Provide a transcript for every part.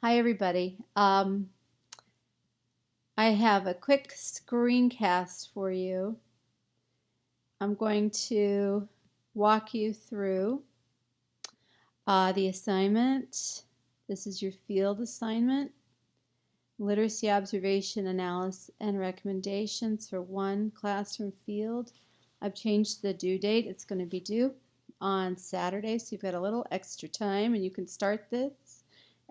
Hi, everybody. I have a quick screencast for you. I'm going to walk you through the assignment. This is your field assignment. Literacy observation, analysis, and recommendations for one classroom field. I've changed the due date. It's going to be due on Saturday, so you've got a little extra time, and you can start this,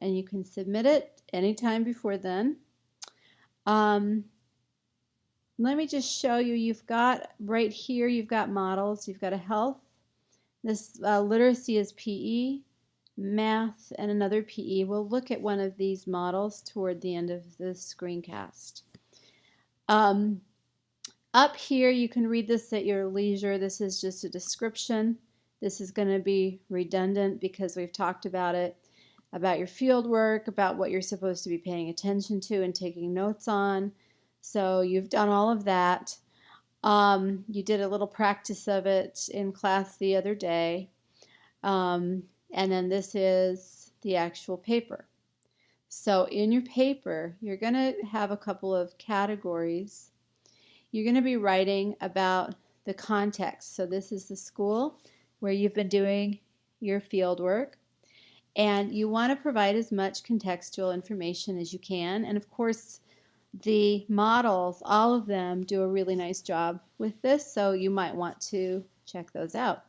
and you can submit it anytime before then. Let me just show you, you've got right here, you've got models, you've got a health. This literacy is PE, math, and another PE. We'll look at one of these models toward the end of the screencast. Up here, you can read this at your leisure. This is just a description. This is going to be redundant because we've talked about it, about your field work, about what you're supposed to be paying attention to and taking notes on. So you've done all of that. You did a little practice of it in class the other day. And then this is the actual paper. So in your paper, you're going to have a couple of categories. You're going to be writing about the context. So this is the school where you've been doing your field work. And you want to provide as much contextual information as you can. And of course, the models, all of them do a really nice job with this, so you might want to check those out.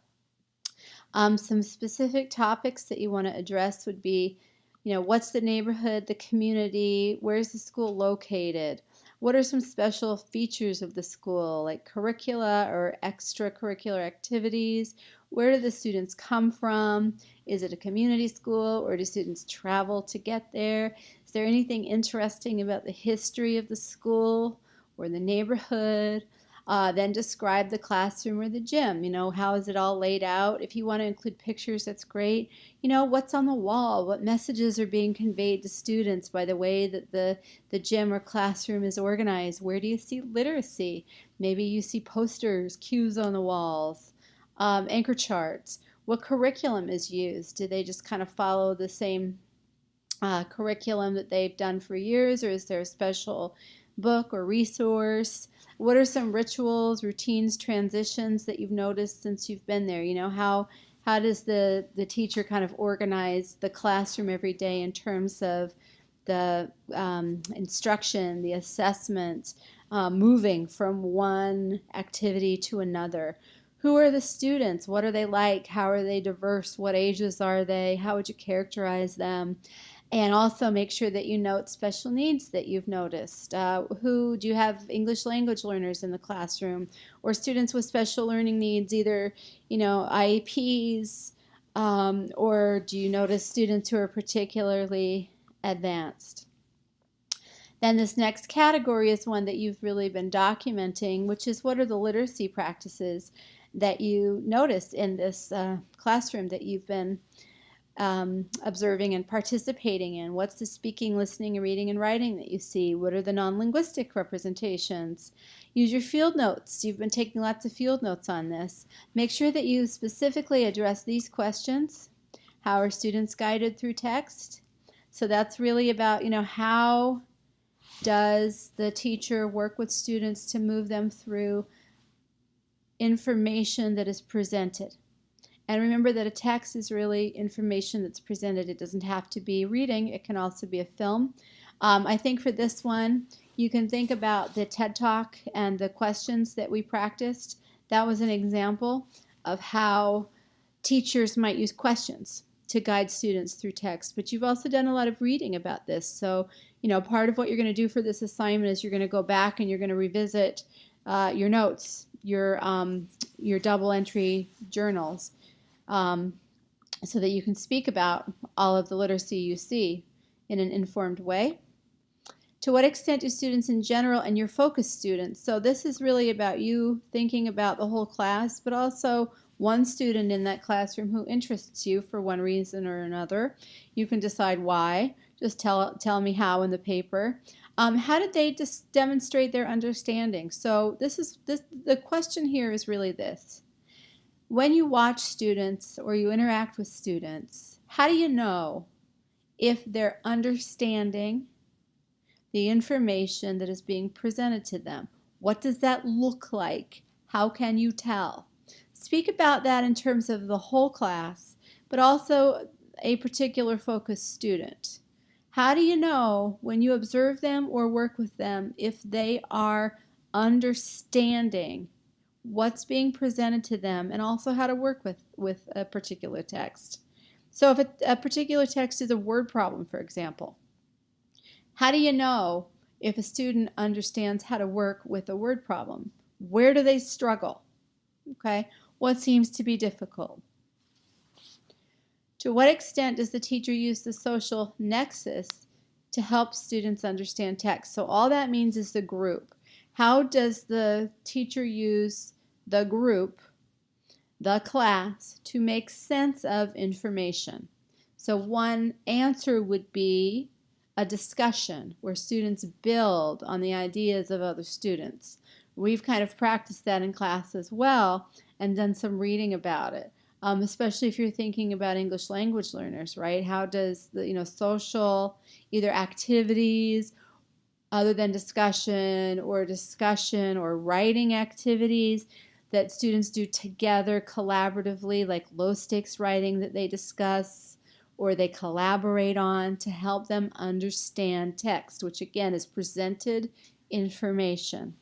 Some specific topics that you want to address would be, what's the neighborhood, the community, where's the school located? What are some special features of the school, like curricula or extracurricular activities? Where do the students come from? Is it a community school, or do students travel to get there? Is there anything interesting about the history of the school or the neighborhood? Then describe the classroom or the gym. How is it all laid out? If you want to include pictures, that's great. What's on the wall? What messages are being conveyed to students by the way that the gym or classroom is organized? Where do you see literacy? Maybe you see posters, cues on the walls, anchor charts. What curriculum is used? Do they just kind of follow the same curriculum that they've done for years, or is there a special book or resource? What are some rituals, routines, transitions that you've noticed since you've been there? How does the teacher kind of organize the classroom every day in terms of the instruction, the assessment, moving from one activity to another? Who are the students? What are they like? How are they diverse? What ages are they? How would you characterize them? And also make sure that you note special needs that you've noticed. Do you have English language learners in the classroom, or students with special learning needs, either IEPs, or do you notice students who are particularly advanced? Then this next category is one that you've really been documenting, which is what are the literacy practices that you notice in this classroom that you've been observing and participating in. What's the speaking, listening, reading, and writing that you see? What are the non-linguistic representations? Use your field notes. You've been taking lots of field notes on this. Make sure that you specifically address these questions. How are students guided through text? So that's really about, how does the teacher work with students to move them through information that is presented? And remember that a text is really information that's presented. It doesn't have to be reading. It can also be a film. I think for this one, you can think about the TED Talk and the questions that we practiced. That was an example of how teachers might use questions to guide students through text. But you've also done a lot of reading about this. So, part of what you're going to do for this assignment is you're going to go back and you're going to revisit your notes, your double entry journals. So that you can speak about all of the literacy you see in an informed way. To what extent do students in general and your focus students, so this is really about you thinking about the whole class, but also one student in that classroom who interests you for one reason or another. You can decide why. Just tell me how in the paper. How did they just demonstrate their understanding? So the question here is really this. When you watch students or you interact with students, how do you know if they're understanding the information that is being presented to them. What does that look like? How can you tell? Speak about that in terms of the whole class, but also a particular focused student. How do you know when you observe them or work with them if they are understanding what's being presented to them and also how to work with a particular text? So if a particular text is a word problem, for example, how do you know if a student understands how to work with a word problem? Where do they struggle? Okay, what seems to be difficult? To what extent does the teacher use the social nexus to help students understand text? So all that means is the group. How does the teacher use the group, the class, to make sense of information? So one answer would be a discussion where students build on the ideas of other students. We've kind of practiced that in class as well and done some reading about it, especially if you're thinking about English language learners, right? How does the social either activities other than discussion or writing activities that students do together collaboratively, like low stakes writing that they discuss or they collaborate on to help them understand text, which again is presented information.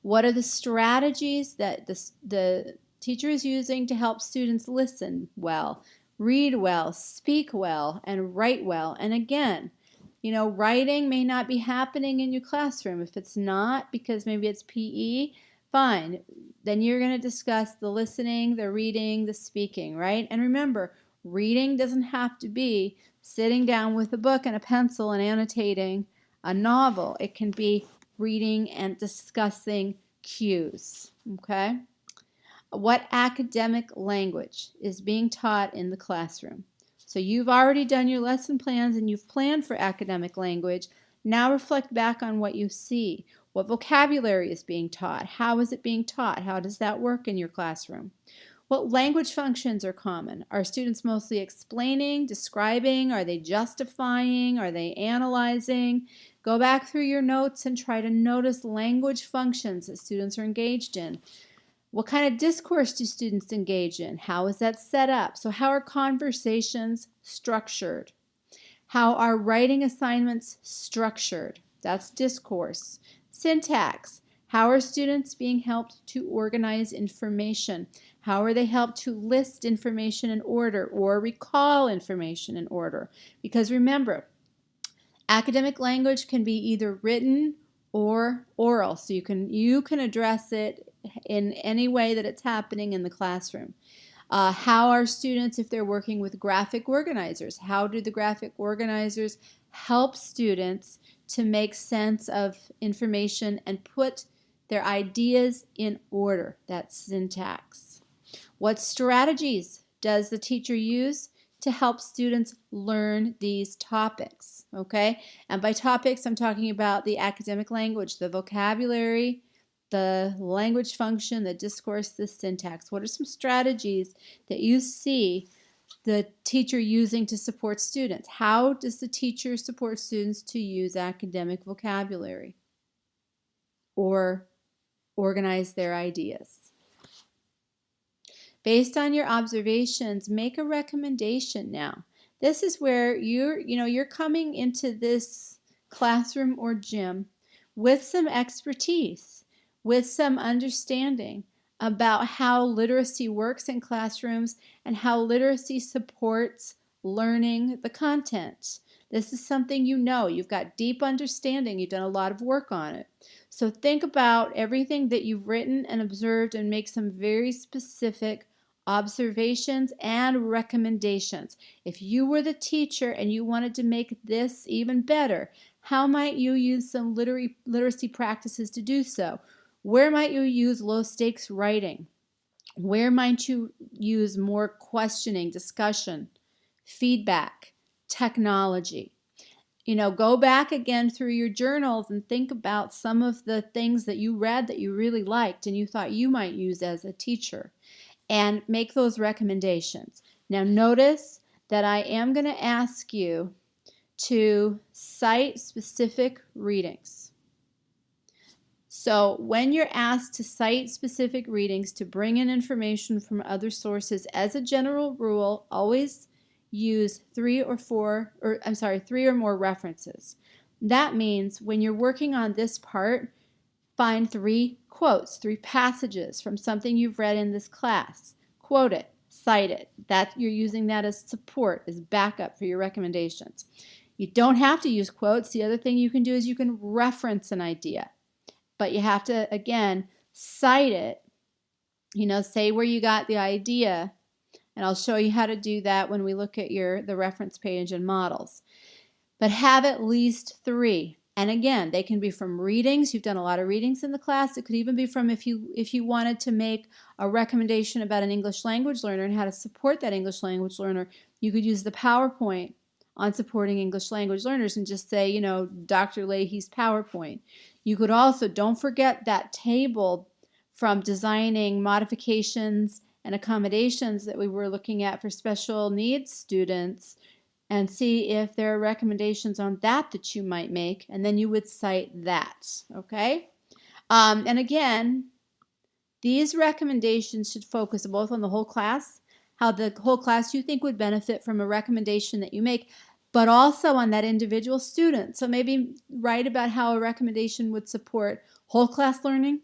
What are the strategies that the teacher is using to help students listen well, read well, speak well, and write well? And again, writing may not be happening in your classroom. If it's not, because maybe it's PE, fine. Then you're going to discuss the listening, the reading, the speaking, right? And remember, reading doesn't have to be sitting down with a book and a pencil and annotating a novel. It can be reading and discussing cues, okay? What academic language is being taught in the classroom? So you've already done your lesson plans and you've planned for academic language. Now reflect back on what you see. What vocabulary is being taught? How is it being taught? How does that work in your classroom? What language functions are common? Are students mostly explaining, describing? Are they justifying? Are they analyzing? Go back through your notes and try to notice language functions that students are engaged in. What kind of discourse do students engage in? How is that set up? So how are conversations structured? How are writing assignments structured? That's discourse. Syntax. How are students being helped to organize information? How are they helped to list information in order or recall information in order? Because remember, academic language can be either written or oral. So you can address it in any way that it's happening in the classroom. How are students, if they're working with graphic organizers, how do the graphic organizers help students to make sense of information and put their ideas in order? That's syntax. What strategies does the teacher use to help students learn these topics? Okay, and by topics, I'm talking about the academic language, the vocabulary, the language function, the discourse, the syntax. What are some strategies that you see the teacher using to support students? How does the teacher support students to use academic vocabulary or organize their ideas? Based on your observations, make a recommendation now. This is where you're coming into this classroom or gym with some expertise, with some understanding about how literacy works in classrooms and how literacy supports learning the content. This is something you've got deep understanding, you've done a lot of work on it. So think about everything that you've written and observed and make some very specific observations and recommendations. If you were the teacher and you wanted to make this even better, how might you use some literacy practices to do so? Where might you use low stakes writing? Where might you use more questioning, discussion, feedback, technology? Go back again through your journals and think about some of the things that you read that you really liked and you thought you might use as a teacher, and make those recommendations. Now notice that I am going to ask you to cite specific readings. So when you're asked to cite specific readings, to bring in information from other sources, as a general rule, always use 3 or more references. That means when you're working on this part, find 3 quotes, 3 passages from something you've read in this class. Quote it, cite it. That you're using that as support, as backup for your recommendations. You don't have to use quotes. The other thing you can do is you can reference an idea. But you have to, again, cite it. Say where you got the idea. And I'll show you how to do that when we look at the reference page and models. But have at least 3. And again, they can be from readings. You've done a lot of readings in the class. It could even be from if you wanted to make a recommendation about an English language learner and how to support that English language learner. You could use the PowerPoint on supporting English language learners and just say, Dr. Leahy's PowerPoint. You could also, don't forget that table from designing modifications and accommodations that we were looking at for special needs students, and see if there are recommendations on that you might make, and then you would cite that, okay? And again, these recommendations should focus both on the whole class, how the whole class you think would benefit from a recommendation that you make, but also on that individual student. So maybe write about how a recommendation would support whole class learning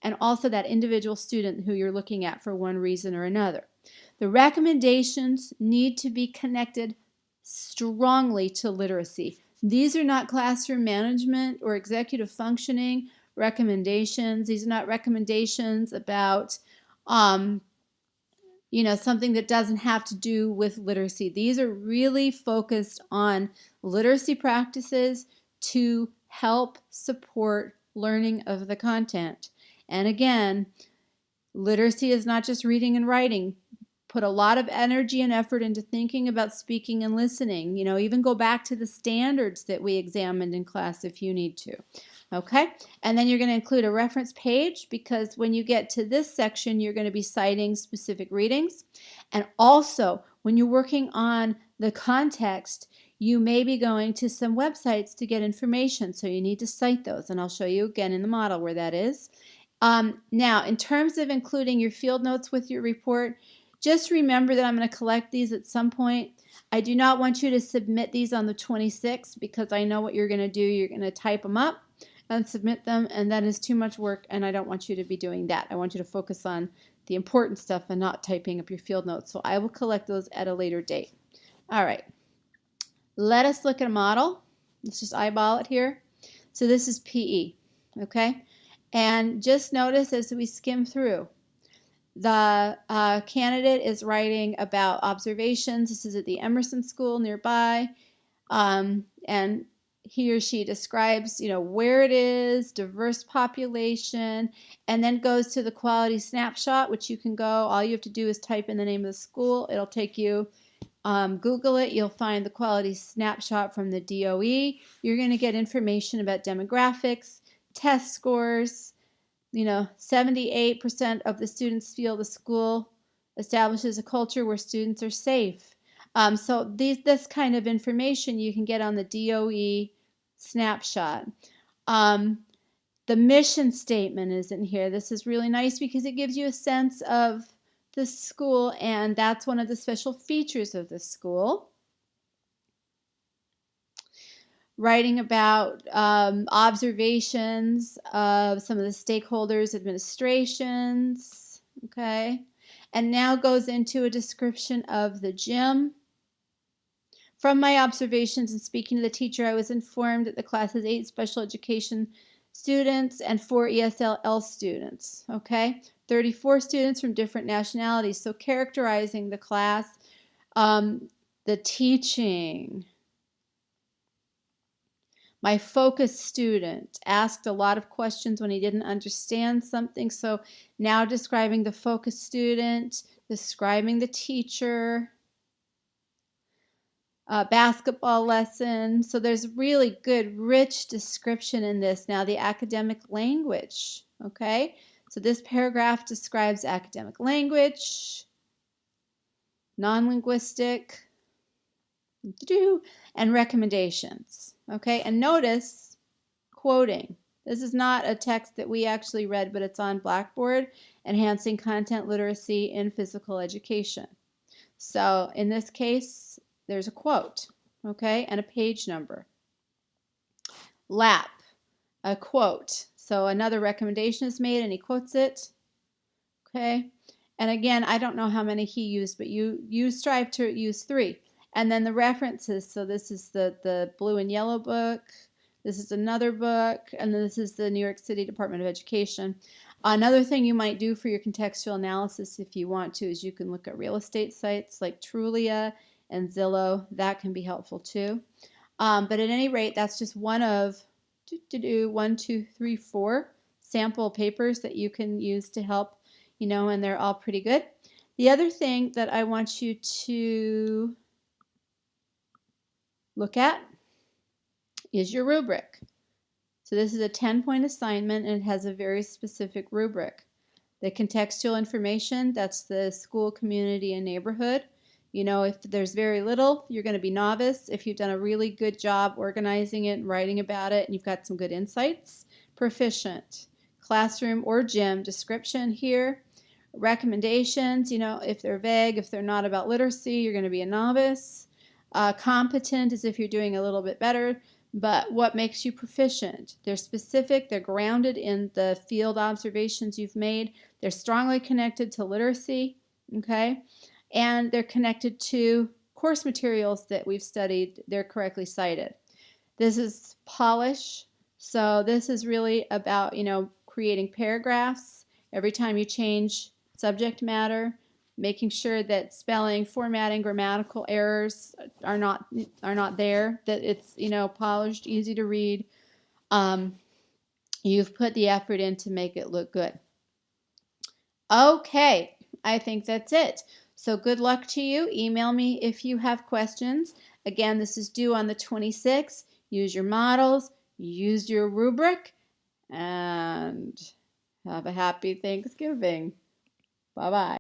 and also that individual student who you're looking at for one reason or another. The recommendations need to be connected strongly to literacy. These are not classroom management or executive functioning recommendations. These are not recommendations about something that doesn't have to do with literacy. These are really focused on literacy practices to help support learning of the content. And again, literacy is not just reading and writing. Put a lot of energy and effort into thinking about speaking and listening. Even go back to the standards that we examined in class if you need to. Okay? And then you're going to include a reference page, because when you get to this section, you're going to be citing specific readings. And also, when you're working on the context, you may be going to some websites to get information, so you need to cite those. And I'll show you again in the model where that is. Now, in terms of including your field notes with your report, just remember that I'm going to collect these at some point. I do not want you to submit these on the 26th, because I know what you're going to do. You're going to type them up and submit them, and that is too much work, and I don't want you to be doing that. I want you to focus on the important stuff and not typing up your field notes. So I will collect those at a later date. All right. Let us look at a model. Let's just eyeball it here. So this is PE, okay? And just notice as we skim through, the candidate is writing about observations. This is at the Emerson School nearby, and he or she describes, where it is, diverse population, and then goes to the quality snapshot, which you can go. All you have to do is type in the name of the school. It'll take you, Google it. You'll find the quality snapshot from the DOE. You're going to get information about demographics, test scores. 78% of the students feel the school establishes a culture where students are safe. So this kind of information you can get on the DOE snapshot. The mission statement is in here. This is really nice because it gives you a sense of the school, and that's one of the special features of the school. Writing about observations of some of the stakeholders, administrations, okay? And now goes into a description of the gym. From my observations and speaking to the teacher, I was informed that the class has 8 special education students and 4 ESL students, okay? 34 students from different nationalities. So characterizing the class, the teaching. My focus student asked a lot of questions when he didn't understand something. So now describing the focus student, describing the teacher, basketball lesson. So there's really good, rich description in this. Now the academic language, okay? So this paragraph describes academic language, non-linguistic, and recommendations. Okay, and notice quoting. This is not a text that we actually read, but it's on Blackboard, enhancing content literacy in physical education. So in this case, there's a quote, okay, and a page number. Lap, a quote. So another recommendation is made and he quotes it, okay. And again, I don't know how many he used, but you strive to use 3. And then the references, so this is the blue and yellow book, this is another book, and then this is the New York City Department of Education. Another thing you might do for your contextual analysis if you want to is you can look at real estate sites like Trulia and Zillow. That can be helpful too. But at any rate, that's just one of 1, 2, 3, 4 sample papers that you can use to help, and they're all pretty good. The other thing that I want you to look at is your rubric. So this is a 10-point assignment and it has a very specific rubric. The contextual information, that's the school, community, and neighborhood. If there's very little, you're going to be novice. If you've done a really good job organizing it and writing about it and you've got some good insights, proficient. Classroom or gym description here. Recommendations, if they're vague, if they're not about literacy, you're going to be a novice. Competent is if you're doing a little bit better. But what makes you proficient? They're specific, they're grounded in the field observations you've made, they're strongly connected to literacy, okay? And they're connected to course materials that we've studied, they're correctly cited. This is polish, so this is really about, creating paragraphs every time you change subject matter, making sure that spelling, formatting, grammatical errors are not there, that it's, polished, easy to read. You've put the effort in to make it look good. Okay, I think that's it. So good luck to you. Email me if you have questions. Again, this is due on the 26th. Use your models, use your rubric, and have a happy Thanksgiving. Bye-bye.